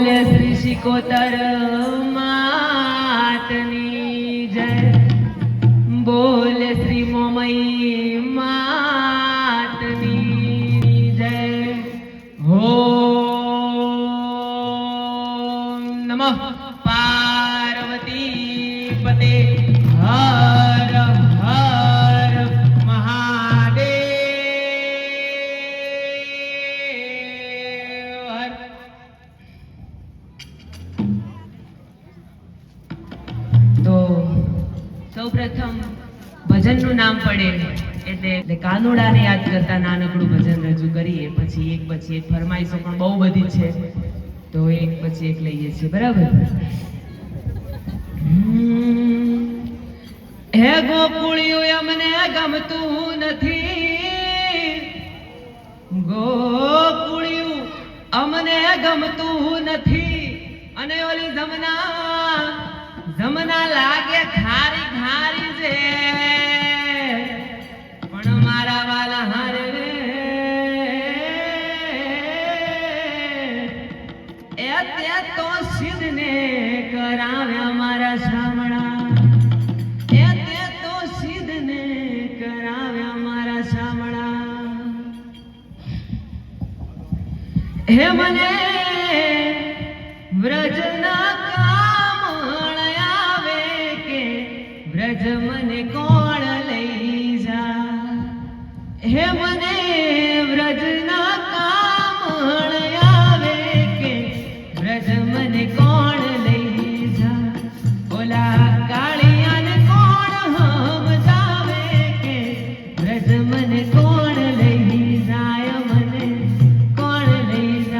श्री शिकोतर मातनी जय। बोल श्री मोमई मातनी जय। ओम नमः पार्वती पते हर हर महादेव हर। तो સૌપ્રથમ ભજનનું નામ પડે એટલે કાનુડાને યાદ કરતા નાનકડું ભજન રજૂ કરીએ, પછી એક ફરમાઈશો પણ બહુ બધી છે તો એક પછી એક લઈએ છીએ, બરાબર? હે ગોકુળિયું અમને ગમતું નથી, ગોકુળિયું અમને ગમતું નથી, અને ઓલી જમના લાગે ખારી ખારી છે, પણ મારા વાલા હારે એ તે તો સિદ્ધને કરાવ્યા મારા શામળા, એ તે તો સિદ્ધને કરાવ્યા મારા શામળા। હે મને વ્રજના ब्रज मने कोण लई जा, हे मने व्रज ना काम आवे के ब्रज मने कोण लई जा, ओला कालिया ने कोण समजावे के ब्रज मने कोण लई जाय, मने कोण लई जा।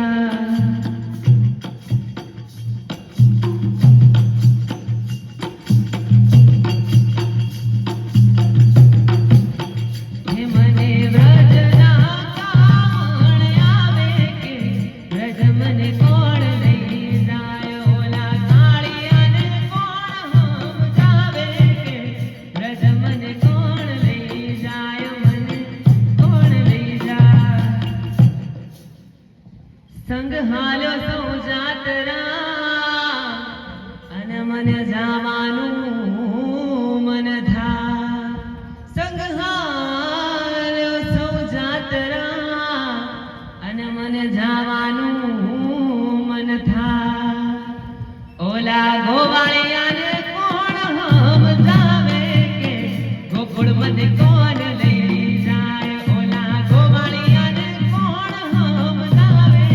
संग हालो सौ जातरा अन मन जावानु मन था, संग हालो सौ जातरा अन मन जावानु मन था, ओला गोवाळियाने कोण समजावे के गोकुळ मध्ये कोण लई जाय, ओला गोवाळियाने कोण समजावे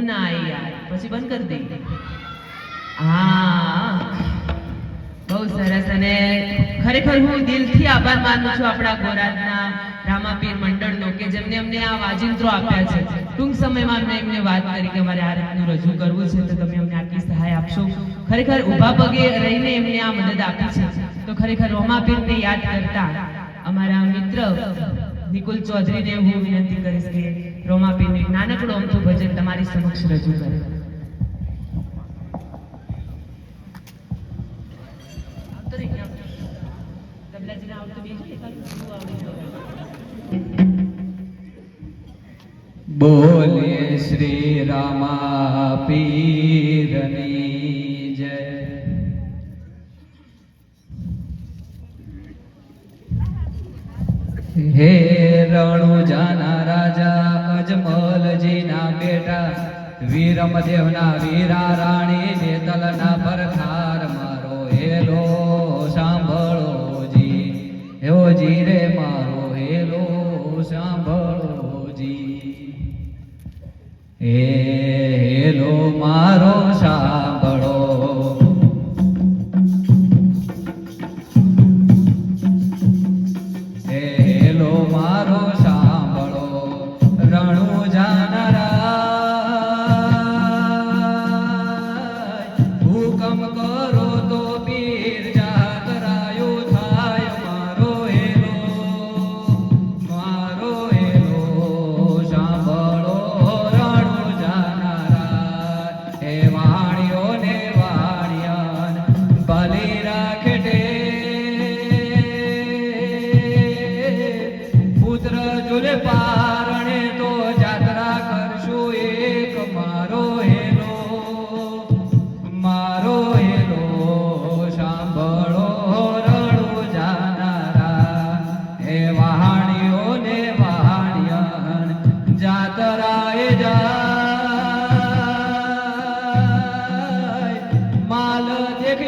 ના આઈ યાર, પછી બંધ કરી દઈ. હા, બહુ સરસ. અને ખરેખર હું દિલથી આભાર માનું છું આપણા ગોરાદના રામાપીર મંડળનો કે જેમને અમને આ વાજિંત્રો આપ્યા છે. ટૂંક સમયમાં મેં એમને વાત કરી કે મારે આ રીતનું રજૂ કરવું છે, તો તમે અમને આટલી સહાય આપશો. ખરેખર ઊભા પગે રહીને એમને આ મદદ આપી છે. તો ખરેખર રોમાપીરને યાદ કરતા અમારા મિત્ર નિકુલ ચૌધરીને હું વિનંતી કરીશ કે રોમાપીરનું નાનકડું અમથું ભજન તમારી સમક્ષ રજૂ કરે. બોલે શ્રી રામાપીરની જય. હે રણુજાના રાજા અજમલજીના બેટા, વીરમદેવના વીરા રાણી જેતલના પરખાર મારો હેલો સાંભળોજી. હેઓજી રે મારો હેલો સાંભળોજી. હેલો મારો સાંભળો. હેલો મારો સાંભળો. રણુજાના રાય હુકમ કરો તો પીર જાતરાયો થાય. મારો હેલો સાંભળો. રણુજાના રાય હે વાણિયો ને વાણિયાન ભલી રાખે પુત્ર જુલે પારણે તો જાત્રા કરશું એક. મારો હેલો સાંભળો. રણુજાના રાય હે વહાણિયો ને વહાણિયન જાતરાએ જાય. માલ દેખ